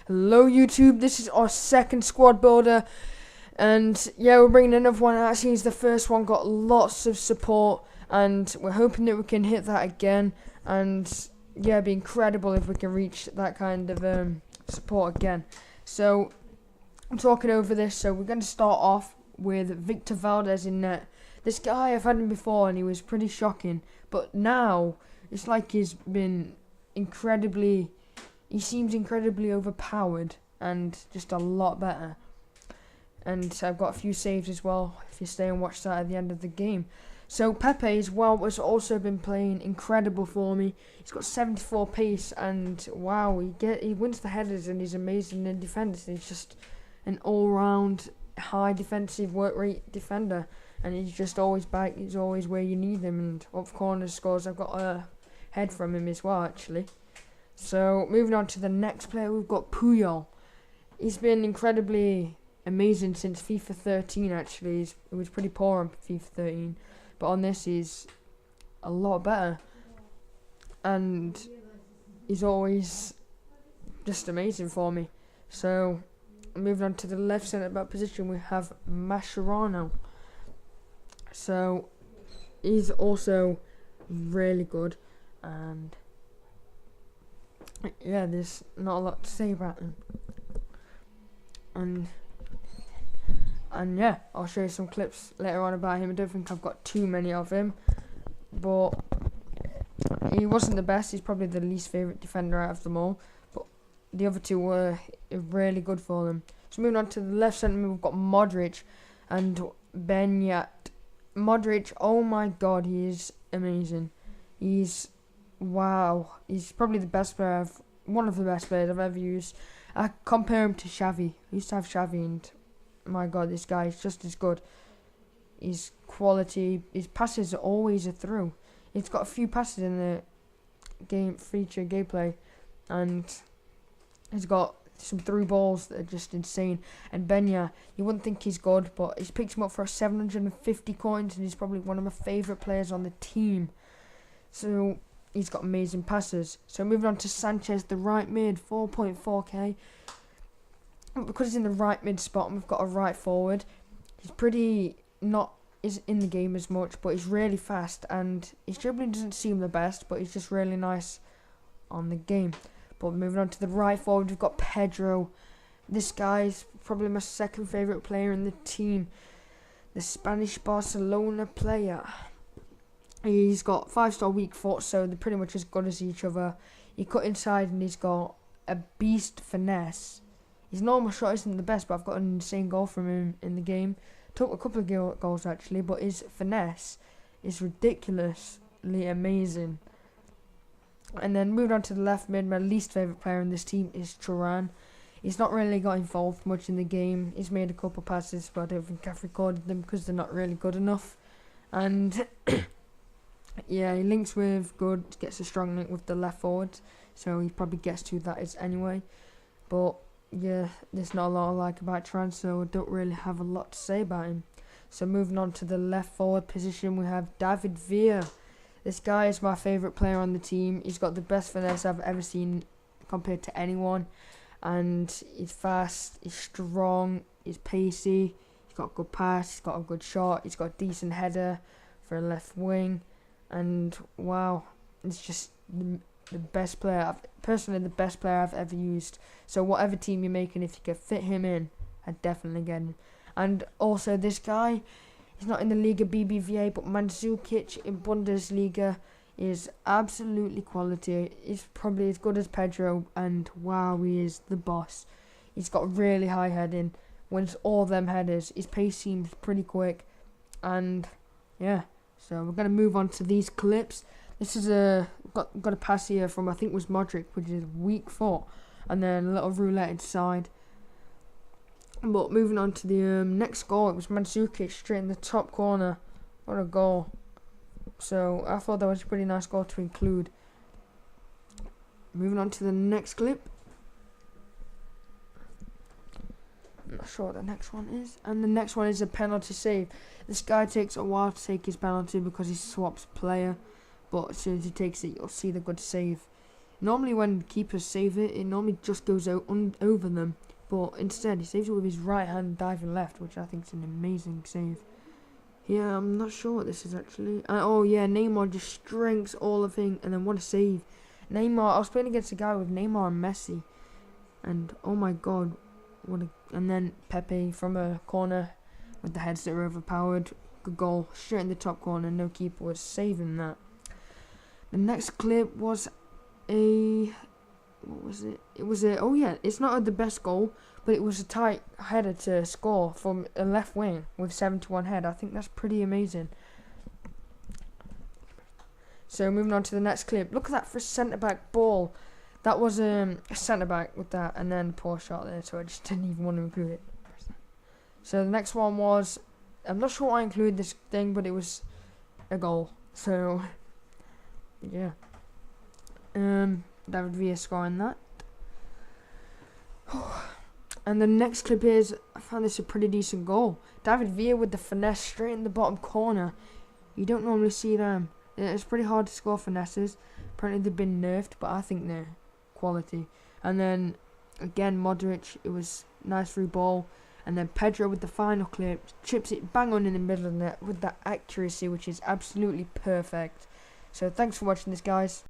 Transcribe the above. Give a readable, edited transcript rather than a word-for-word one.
Hello YouTube, this is our second squad builder, and yeah, we're bringing another one. Actually, the first one got lots of support, and we're hoping that we can hit that again. And yeah, it'd be incredible if we can reach that kind of support again. So I'm talking over this, so we're going to start off with Victor Valdez in net. This guy, I've had him before and he was pretty shocking, but now it's like he seems incredibly overpowered and just a lot better. And I've got a few saves as well, if you stay and watch that at the end of the game. So Pepe as well has also been playing incredible for me. He's got 74 pace, and wow, he wins the headers and he's amazing in defence. He's just an all-round high defensive work rate defender, and he's just always back. He's always where you need him, and up corner scores. I've got a head from him as well, actually. So moving on to the next player, we've got Puyol. He's been incredibly amazing since FIFA 13. Actually, it was pretty poor on FIFA 13, but on this he's a lot better, and he's always just amazing for me. So moving on to the left centre back position, we have Mascherano. So he's also really good, and yeah, there's not a lot to say about him. And yeah, I'll show you some clips later on about him. I don't think I've got too many of him, but he wasn't the best. He's probably the least favourite defender out of them all, but the other two were really good for them. So moving on to the left centre, we've got Modric and Benyat. Modric, oh my god, he is amazing. Wow, he's probably the best player one of the best players I've ever used. I compare him to Xavi. I used to have Xavi, and my god, this guy is just as good. His quality, his passes are always a through. He's got a few passes in the game feature gameplay, and he's got some through balls that are just insane. And Benya, you wouldn't think he's good, but he's picked him up for 750 coins, and he's probably one of my favourite players on the team. So he's got amazing passes. So moving on to Sanchez, the right mid, 4.4k. Because he's in the right mid spot and we've got a right forward, he's is in the game as much, but he's really fast, and his dribbling doesn't seem the best, but he's just really nice on the game. But moving on to the right forward, we've got Pedro. This guy's probably my second favourite player in the team, the Spanish Barcelona player. He's got 5-star weak foot, so they're pretty much as good as each other. He cut inside and he's got a beast finesse. His normal shot isn't the best, but I've got an insane goal from him in the game. Took a couple of goals actually, but his finesse is ridiculously amazing. And then moving on to the left mid, my least favourite player in this team is Turan. He's not really got involved much in the game. He's made a couple passes, but I don't think I've recorded them because they're not really good enough. And yeah, he links with good, gets a strong link with the left forward, so he probably gets to that is anyway. But yeah, there's not a lot I like about Turan, so I don't really have a lot to say about him. So moving on to the left forward position, we have David Villa. This guy is my favourite player on the team. He's got the best finesse I've ever seen compared to anyone. And he's fast, he's strong, he's pacey, he's got a good pass, he's got a good shot, he's got a decent header for a left wing. And wow, it's just the best player, personally the best player I've ever used. So whatever team you're making, if you can fit him in, I'd definitely get him. And also this guy, he's not in the Liga BBVA, but Mandzukic in Bundesliga is absolutely quality. He's probably as good as Pedro, and wow, he is the boss. He's got really high heading, wins all them headers. His pace seems pretty quick, and yeah. So we're gonna move on to these clips. This is got a pass here from, I think it was Modric, which is weak foot, and then a little roulette inside. But moving on to the next goal, it was Mandzukic straight in the top corner. What a goal! So I thought that was a pretty nice goal to include. Moving on to the next clip. I'm not sure what the next one is. And the next one is a penalty save. This guy takes a while to take his penalty because he swaps player, but as soon as he takes it, you'll see the good save. Normally when keepers save it, it normally just goes over them. But instead, he saves it with his right hand diving left, which I think is an amazing save. Yeah, I'm not sure what this is actually. Oh yeah, Neymar just strengths all of him, and then what a save. Neymar, I was playing against a guy with Neymar and Messi. And oh my god, and then Pepe from a corner with the heads that are overpowered. Good goal, straight in the top corner, no keeper was saving that. The next clip was what was it? It was oh yeah, it's not the best goal, but it was a tight header to score from a left wing with 71 head. I think that's pretty amazing. So moving on to the next clip. Look at that for a centre-back ball. That was a centre-back with that, and then poor shot there, so I just didn't even want to include it. So the next one was, I'm not sure why I included this thing, but it was a goal. So yeah. David Villa scoring that. And the next clip is, I found this a pretty decent goal. David Villa with the finesse straight in the bottom corner. You don't normally see them. It's pretty hard to score finesses. Apparently they've been nerfed, but I think they're quality. And then again Modric, it was nice through ball. And then Pedro with the final clip chips it bang on in the middle of the net with that accuracy, which is absolutely perfect. So thanks for watching this, guys.